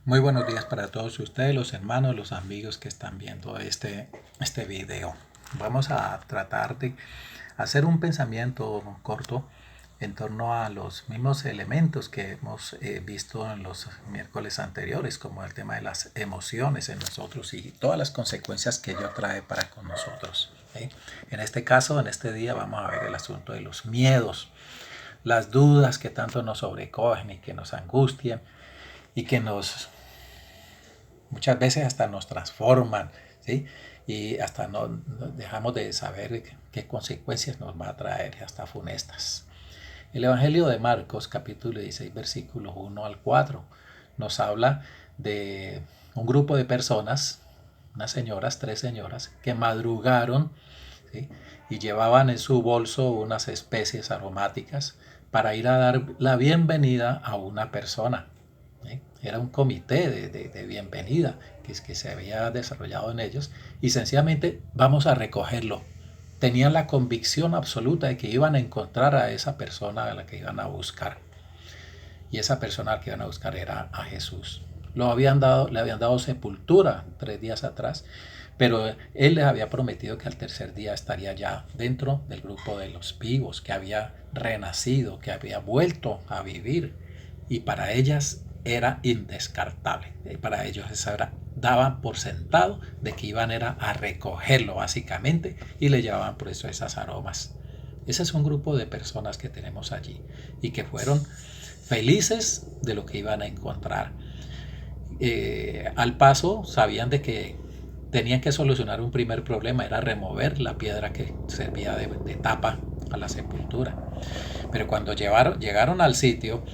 Muy buenos días para todos ustedes, los hermanos, los amigos que están viendo este video. Vamos a tratar de hacer un pensamiento corto en torno a los mismos elementos que hemos visto en los miércoles anteriores, como el tema de las emociones en nosotros y todas las consecuencias que ello trae para con nosotros. En este caso, en este día, vamos a ver el asunto de los miedos, las dudas que tanto nos sobrecogen y que nos angustian y que muchas veces hasta nos transforman, ¿sí? Y hasta no dejamos de saber qué consecuencias nos va a traer, hasta funestas. El Evangelio de Marcos, capítulo 16, versículos 1 al 4, nos habla de un grupo de personas, unas señoras, tres señoras, que madrugaron, ¿sí? Y llevaban en su bolso unas especies aromáticas para ir a dar la bienvenida a una persona. Era un comité de bienvenida que se había desarrollado en ellos y sencillamente vamos a recogerlo. Tenían la convicción absoluta de que iban a encontrar a esa persona a la que iban a buscar. Y esa persona a la que iban a buscar era a Jesús. Le habían dado sepultura 3 días atrás, pero él les había prometido que al tercer día estaría ya dentro del grupo de los vivos, que había renacido, que había vuelto a vivir. Y para ellas era indescartable. Para ellos daban por sentado de que iban era a recogerlo básicamente y le llevaban por eso esas aromas. Ese es un grupo de personas que tenemos allí y que fueron felices de lo que iban a encontrar. Al paso sabían de que tenían que solucionar un primer problema, era remover la piedra que servía de tapa a la sepultura. Pero cuando llegaron al sitio,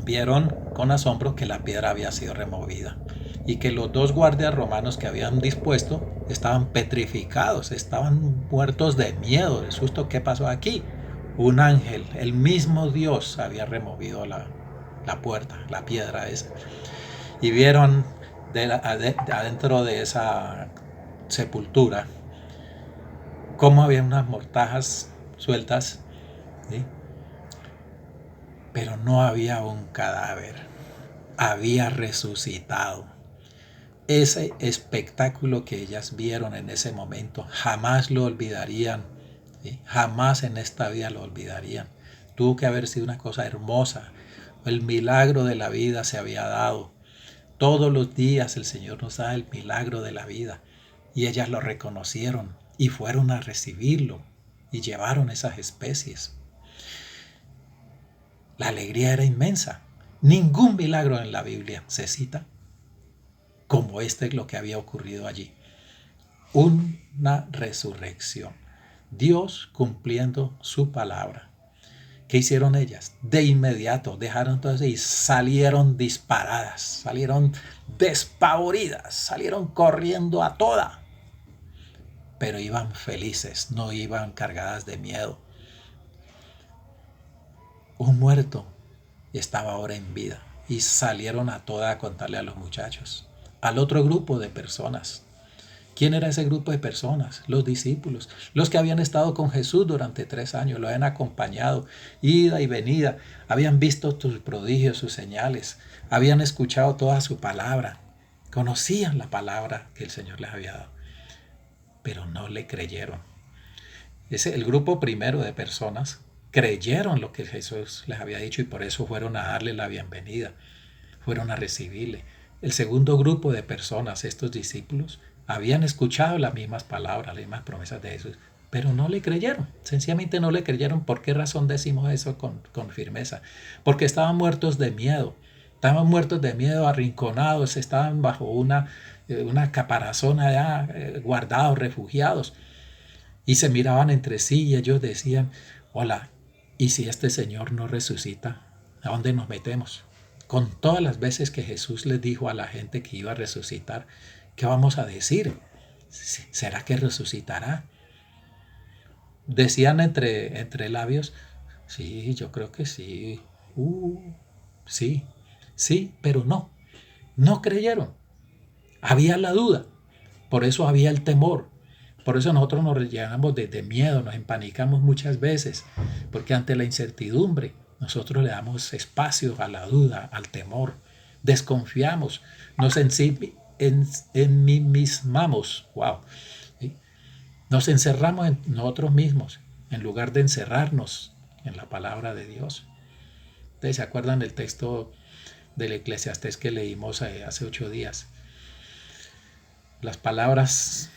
vieron con asombro que la piedra había sido removida y que los dos guardias romanos que habían dispuesto estaban petrificados, estaban muertos de miedo, del susto. ¿Qué pasó aquí? Un ángel, el mismo Dios, había removido la puerta, la piedra esa. Y vieron adentro de esa sepultura cómo había unas mortajas sueltas, ¿sí? Pero no había un cadáver, había resucitado. Ese espectáculo que ellas vieron en ese momento jamás lo olvidarían, ¿sí? Jamás en esta vida lo olvidarían. Tuvo que haber sido una cosa hermosa. El milagro de la vida se había dado. Todos los días el Señor nos da el milagro de la vida y ellas lo reconocieron y fueron a recibirlo y llevaron esas especies. La alegría era inmensa. Ningún milagro en la Biblia se cita como lo que había ocurrido allí. Una resurrección. Dios cumpliendo su palabra. ¿Qué hicieron ellas? De inmediato dejaron todo eso y salieron disparadas, salieron despavoridas, salieron corriendo a toda. Pero iban felices, no iban cargadas de miedo. Un muerto estaba ahora en vida y salieron a toda a contarle a los muchachos, al otro grupo de personas. ¿Quién era ese grupo de personas? Los discípulos, los que habían estado con Jesús durante 3 años, lo habían acompañado, ida y venida, habían visto sus prodigios, sus señales, habían escuchado toda su palabra, conocían la palabra que el Señor les había dado, pero no le creyeron. El grupo primero de personas creyeron lo que Jesús les había dicho y por eso fueron a darle la bienvenida, fueron a recibirle. El segundo grupo de personas, estos discípulos, habían escuchado las mismas palabras, las mismas promesas de Jesús, pero no le creyeron, sencillamente no le creyeron. ¿Por qué razón decimos eso con firmeza? Porque estaban muertos de miedo, arrinconados, estaban bajo una caparazón allá, guardados, refugiados, y se miraban entre sí y ellos decían: hola, ¿y si este Señor no resucita? ¿A dónde nos metemos? Con todas las veces que Jesús les dijo a la gente que iba a resucitar, ¿qué vamos a decir? ¿Será que resucitará? Decían entre labios: sí, yo creo que sí. Sí, sí, pero no creyeron. Había la duda, por eso había el temor. Por eso nosotros nos llenamos de miedo, nos empanicamos muchas veces, porque ante la incertidumbre nosotros le damos espacio a la duda, al temor. desconfiamos, nos ensimismamos, wow, ¿sí? Nos encerramos en nosotros mismos en lugar de encerrarnos en la palabra de Dios. ¿Ustedes se acuerdan del texto del Eclesiastés que leímos hace 8 días? Las palabras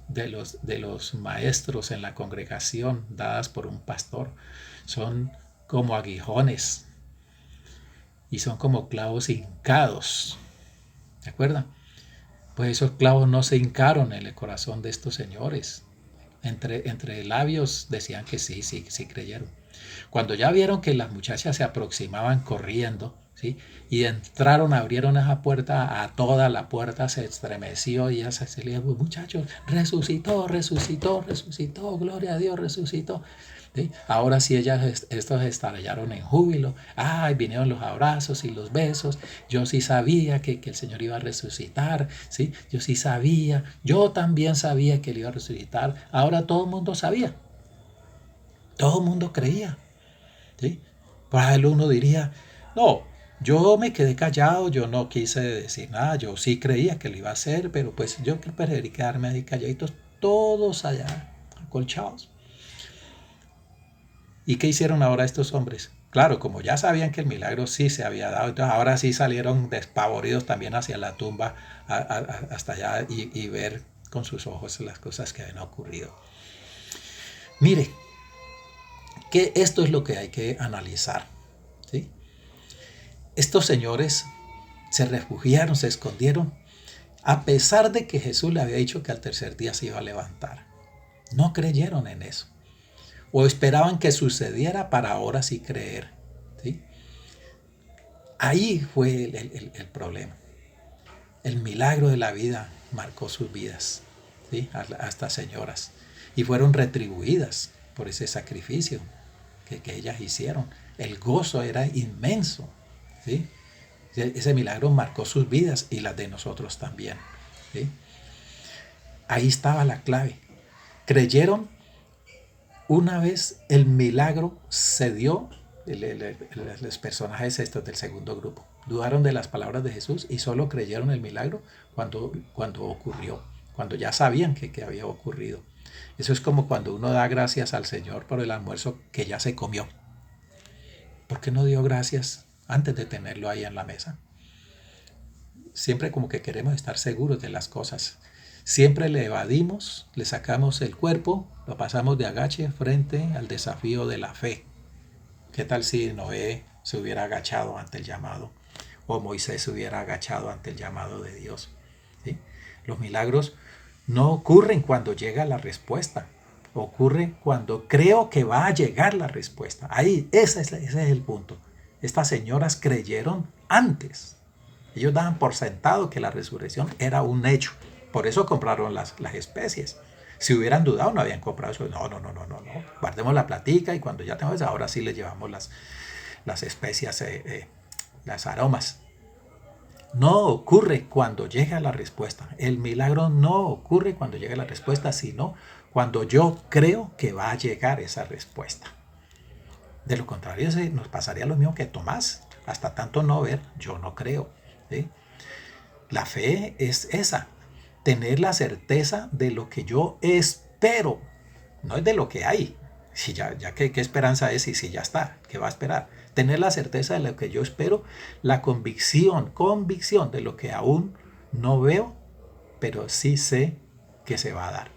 de los maestros en la congregación dadas por un pastor son como aguijones y son como clavos hincados. ¿Se acuerdan? Pues esos clavos no se hincaron en el corazón de estos señores. Entre labios decían que sí creyeron. Cuando ya vieron que las muchachas se aproximaban corriendo, ¿sí? Y entraron, abrieron esa puerta, a toda la puerta se estremeció y ya se le dijo, muchachos, resucitó, gloria a Dios, resucitó. ¿Sí? Ahora sí estos estallaron en júbilo. Ay, vinieron los abrazos y los besos. Yo sí sabía que el Señor iba a resucitar. ¿Sí? Yo sí sabía. Yo también sabía que Él iba a resucitar. Ahora todo el mundo sabía. Todo el mundo creía. ¿Sí? Para él uno diría, no, yo me quedé callado, yo no quise decir nada, yo sí creía que lo iba a hacer, pero pues yo preferí quedarme ahí calladitos, todos allá, acolchados. ¿Y qué hicieron ahora estos hombres? Claro, como ya sabían que el milagro sí se había dado, entonces ahora sí salieron despavoridos también hacia la tumba hasta allá y ver con sus ojos las cosas que habían ocurrido. Mire, que esto es lo que hay que analizar, ¿sí? Estos señores se refugiaron, se escondieron, a pesar de que Jesús le había dicho que al tercer día se iba a levantar. No creyeron en eso. O esperaban que sucediera para ahora sí creer, ¿sí? Ahí fue el problema. El milagro de la vida marcó sus vidas, ¿sí? A estas señoras. Y fueron retribuidas por ese sacrificio que ellas hicieron. El gozo era inmenso, ¿sí? Ese milagro marcó sus vidas y las de nosotros también, ¿sí? Ahí estaba la clave. Creyeron una vez el milagro se dio. Los personajes estos del segundo grupo dudaron de las palabras de Jesús y solo creyeron el milagro cuando ocurrió, cuando ya sabían que había ocurrido. Eso es como cuando uno da gracias al Señor por el almuerzo que ya se comió. ¿Por qué no dio gracias antes de tenerlo ahí en la mesa? Siempre como que queremos estar seguros de las cosas. Siempre le evadimos, le sacamos el cuerpo, lo pasamos de agache frente al desafío de la fe. ¿Qué tal si Noé se hubiera agachado ante el llamado? O Moisés se hubiera agachado ante el llamado de Dios. ¿Sí? Los milagros no ocurren cuando llega la respuesta. Ocurre cuando creo que va a llegar la respuesta. Ahí, ese es el punto. Estas señoras creyeron antes. Ellos daban por sentado que la resurrección era un hecho. Por eso compraron las especies. Si hubieran dudado, no habían comprado eso. No. Guardemos la platica y cuando ya tenemos eso, ahora sí les llevamos las especias, las aromas. No ocurre cuando llega la respuesta. El milagro no ocurre cuando llega la respuesta, sino cuando yo creo que va a llegar esa respuesta. De lo contrario, nos pasaría lo mismo que Tomás. Hasta tanto no ver, yo no creo. ¿Sí? La fe es esa. Tener la certeza de lo que yo espero, no es de lo que hay. Si ya ¿qué esperanza es? Y si ya está, ¿qué va a esperar? Tener la certeza de lo que yo espero, la convicción de lo que aún no veo, pero sí sé que se va a dar.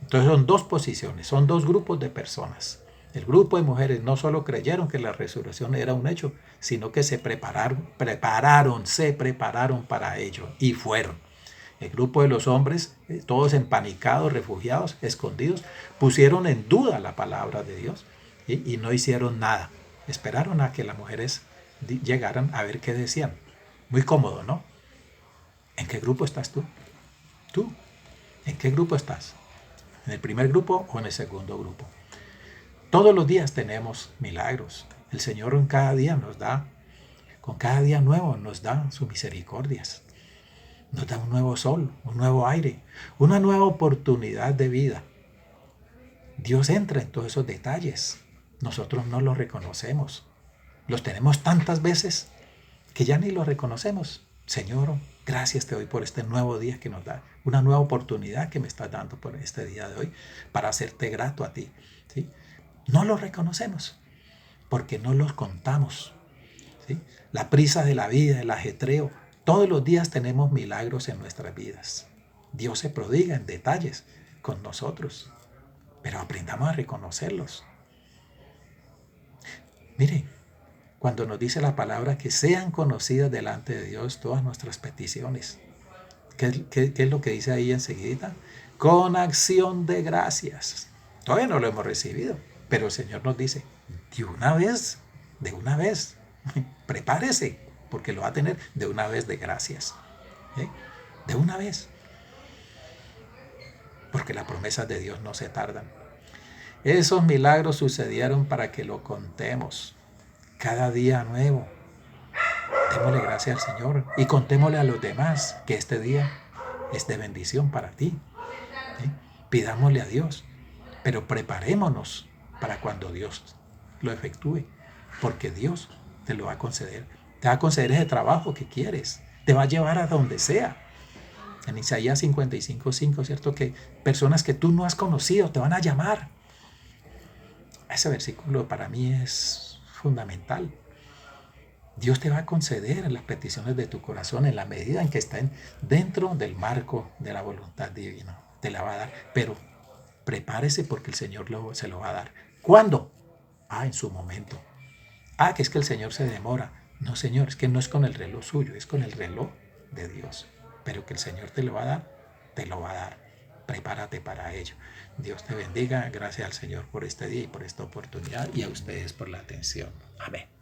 Entonces son dos posiciones, son dos grupos de personas. El grupo de mujeres no solo creyeron que la resurrección era un hecho, sino que se prepararon para ello y fueron. El grupo de los hombres, todos empanicados, refugiados, escondidos, pusieron en duda la palabra de Dios y no hicieron nada. Esperaron a que las mujeres llegaran a ver qué decían. Muy cómodo, ¿no? ¿En qué grupo estás tú? ¿Tú? ¿En qué grupo estás? ¿En el primer grupo o en el segundo grupo? Todos los días tenemos milagros. El Señor en cada día nos da, con cada día nuevo nos da sus misericordias. Nos da un nuevo sol, un nuevo aire, una nueva oportunidad de vida. Dios entra en todos esos detalles. Nosotros no los reconocemos. Los tenemos tantas veces que ya ni lo reconocemos. Señor, gracias te doy por este nuevo día que nos da, una nueva oportunidad que me estás dando por este día de hoy para hacerte grato a ti. ¿Sí? No lo reconocemos porque no los contamos. ¿Sí? La prisa de la vida, el ajetreo, todos los días tenemos milagros en nuestras vidas. Dios se prodiga en detalles con nosotros, pero aprendamos a reconocerlos. Miren, cuando nos dice la palabra que sean conocidas delante de Dios todas nuestras peticiones, ¿qué es lo que dice ahí enseguida? Con acción de gracias. Todavía no lo hemos recibido, pero el Señor nos dice, de una vez, prepárese, porque lo va a tener de una vez de gracias. ¿Sí? De una vez. Porque las promesas de Dios no se tardan. Esos milagros sucedieron para que lo contemos cada día nuevo. Démosle gracias al Señor y contémosle a los demás que este día es de bendición para ti. ¿Sí? Pidámosle a Dios, pero preparémonos para cuando Dios lo efectúe, porque Dios te lo va a conceder. Te va a conceder ese trabajo que quieres, te va a llevar a donde sea. En Isaías 55:5, ¿cierto? Que personas que tú no has conocido te van a llamar. Ese versículo para mí es fundamental. Dios te va a conceder las peticiones de tu corazón en la medida en que estén dentro del marco de la voluntad divina. Te la va a dar, pero prepárese porque el Señor se lo va a dar. ¿Cuándo? En su momento. Que es que el Señor se demora. No, Señor, es que no es con el reloj suyo, es con el reloj de Dios. Pero que el Señor te lo va a dar, te lo va a dar. Prepárate para ello. Dios te bendiga. Gracias al Señor por este día y por esta oportunidad y a ustedes por la atención. Amén.